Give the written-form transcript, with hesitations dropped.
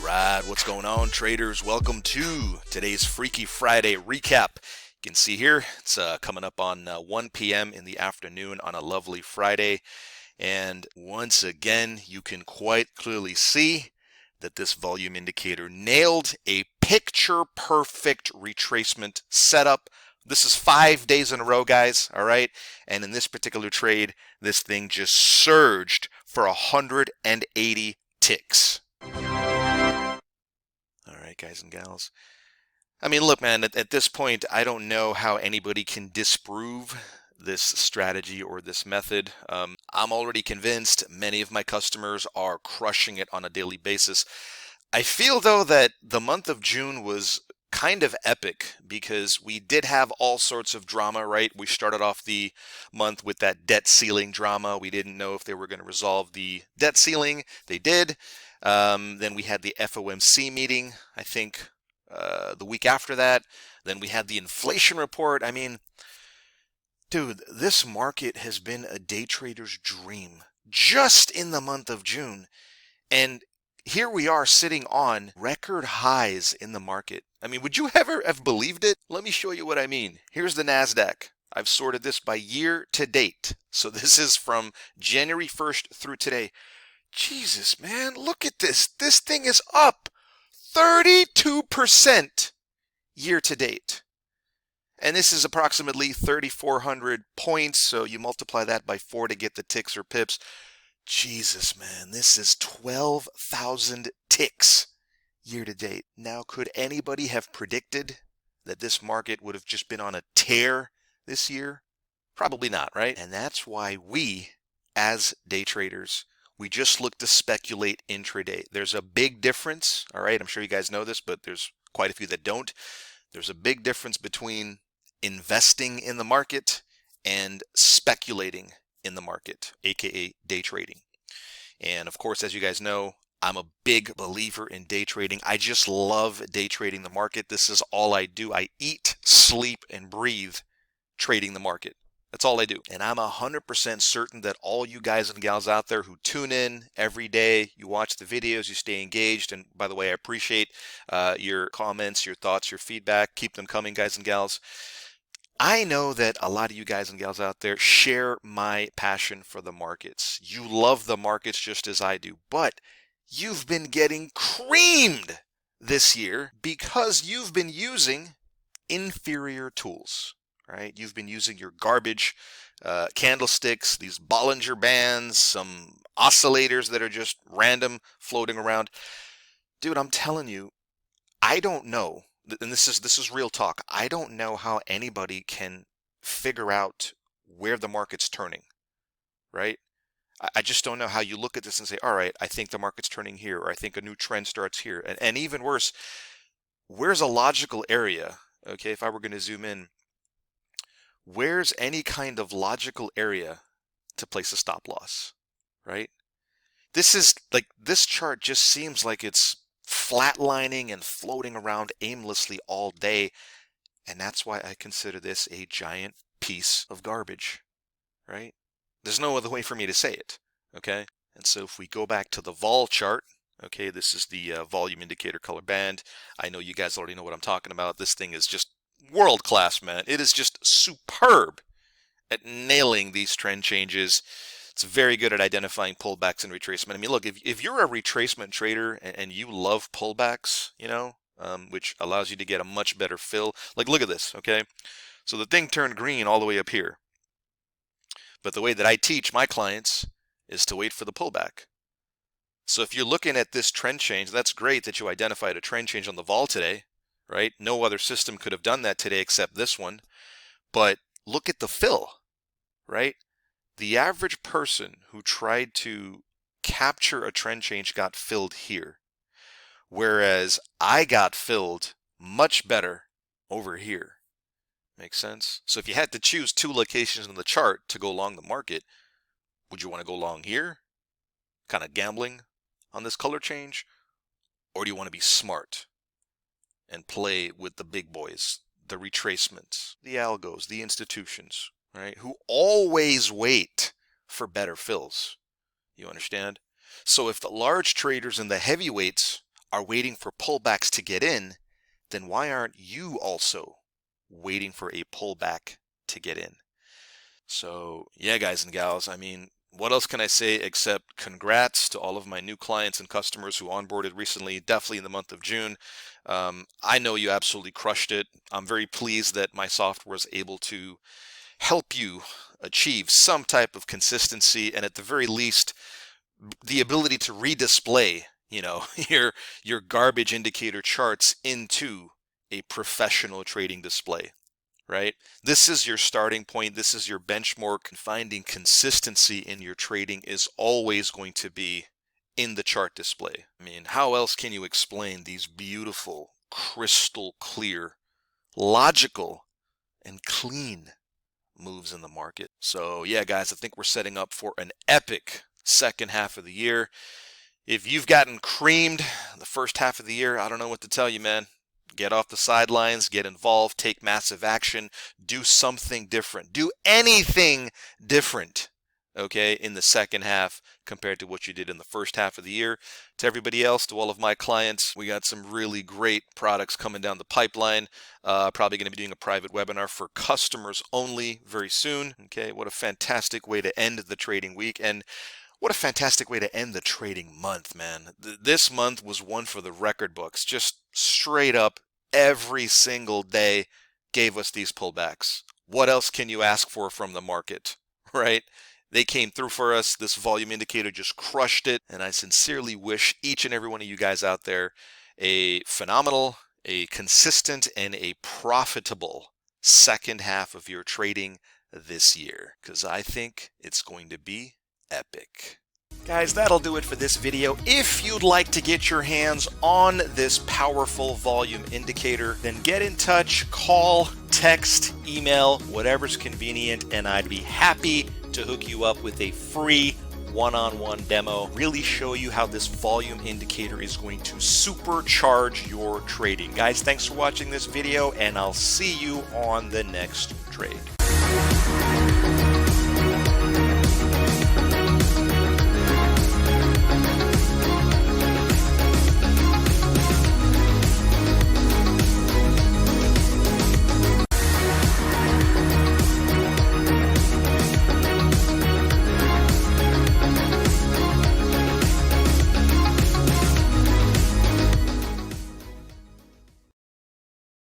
Alright, what's going on, traders? Welcome to today's Freaky Friday recap. You can see here, it's coming up on 1 p.m. in the afternoon on a lovely Friday. And once again, you can quite clearly see that this volume indicator nailed a picture-perfect retracement setup. This is 5 days in a row, guys, all right? And in this particular trade, this thing just surged for 180 ticks. All right, guys and gals. I mean, look, man, at this point, I don't know how anybody can disprove this strategy or this method. I'm already convinced many of my customers are crushing it on a daily basis. I feel, though, that the month of June was kind of epic because we did have all sorts of drama, right? We started off the month with that debt ceiling drama. We didn't know if they were going to resolve the debt ceiling. They did. Then we had the FOMC meeting, I think, the week after that. Then we had the inflation report. I mean, dude, this market has been a day trader's dream just in the month of June. And here we are sitting on record highs in the market. I mean, would you ever have believed it? Let me show you what I mean. Here's the NASDAQ. I've sorted this by year to date. So this is from January 1st through today. Jesus, man, look at this. This thing is up 32% year to date. And this is approximately 3,400 points. So you multiply that by 4 to get the ticks or pips. Jesus, man, this is 12,000 ticks year to date. Now, could anybody have predicted that this market would have just been on a tear this year? Probably not, right? And that's why we, as day traders, we just look to speculate intraday. There's a big difference, all right? I'm sure you guys know this, but there's quite a few that don't. There's a big difference between investing in the market and speculating in the market, aka day trading. And of course, as you guys know, I'm a big believer in day trading. I just love day trading the market. This is all I do. I eat, sleep, and breathe trading the market. That's all I do. And I'm 100% certain that all you guys and gals out there who tune in every day, you watch the videos, you stay engaged. And by the way, I appreciate your comments, your thoughts, your feedback. Keep them coming, guys and gals. I know that a lot of you guys and gals out there share my passion for the markets. You love the markets just as I do, but you've been getting creamed this year because you've been using inferior tools, right? You've been using your garbage candlesticks, these Bollinger Bands, some oscillators that are just random floating around. Dude, I'm telling you, I don't know. And this is real talk. I don't know how anybody can figure out where the market's turning, right? I just don't know how you look at this and say, all right, I think the market's turning here, or I think a new trend starts here. And even worse, where's a logical area? Okay, if I were going to zoom in, where's any kind of logical area to place a stop loss, right? This is like, this chart just seems like it's flatlining and floating around aimlessly all day. And that's why I consider this a giant piece of garbage, right? There's no other way for me to say it, okay? And so if we go back to the vol chart, okay, this is the volume indicator color band. I know you guys already know what I'm talking about. This thing is just world class, man. It is just superb at nailing these trend changes. It's very good at identifying pullbacks and retracement. I mean, look, if you're a retracement trader and you love pullbacks, you know, which allows you to get a much better fill. Like, look at this, okay? So the thing turned green all the way up here. But the way that I teach my clients is to wait for the pullback. So if you're looking at this trend change, that's great that you identified a trend change on the vol today, right? No other system could have done that today except this one. But look at the fill, right? The average person who tried to capture a trend change got filled here, whereas I got filled much better over here. Makes sense? So if you had to choose two locations in the chart to go long the market, would you want to go long here, kind of gambling on this color change, or do you want to be smart and play with the big boys, the retracements, the algos, the institutions, right, who always wait for better fills? You understand? So if the large traders and the heavyweights are waiting for pullbacks to get in, then why aren't you also waiting for a pullback to get in? So yeah, guys and gals, I mean, what else can I say except congrats to all of my new clients and customers who onboarded recently, definitely in the month of June. I know you absolutely crushed it. I'm very pleased that my software was able to help you achieve some type of consistency, and at the very least, the ability to redisplay, you know, your garbage indicator charts into a professional trading display, right? This is your starting point. This is your benchmark. Finding consistency in your trading is always going to be in the chart display. I mean, how else can you explain these beautiful, crystal clear, logical, and clean moves in the market? So yeah, guys, I think we're setting up for an epic second half of the year. If you've gotten creamed the first half of the year, I don't know what to tell you, man. Get off the sidelines, get involved, take massive action, do something different, do anything different, okay, in the second half compared to what you did in the first half of the year. To everybody else, to all of my clients, we got some really great products coming down the pipeline. Probably going to be doing a private webinar for customers only very soon. Okay, what a fantastic way to end the trading week, and what a fantastic way to end the trading month, man. This month was one for the record books. Just straight up, every single day gave us these pullbacks. What else can you ask for from the market, right? They came through for us. This volume indicator just crushed it. And I sincerely wish each and every one of you guys out there a phenomenal, a consistent, and a profitable second half of your trading this year, because I think it's going to be epic. Guys, that'll do it for this video. If you'd like to get your hands on this powerful volume indicator, then get in touch, call, text, email, whatever's convenient, and I'd be happy to hook you up with a free one-on-one demo, really show you how this volume indicator is going to supercharge your trading. Guys, thanks for watching this video, and I'll see you on the next trade.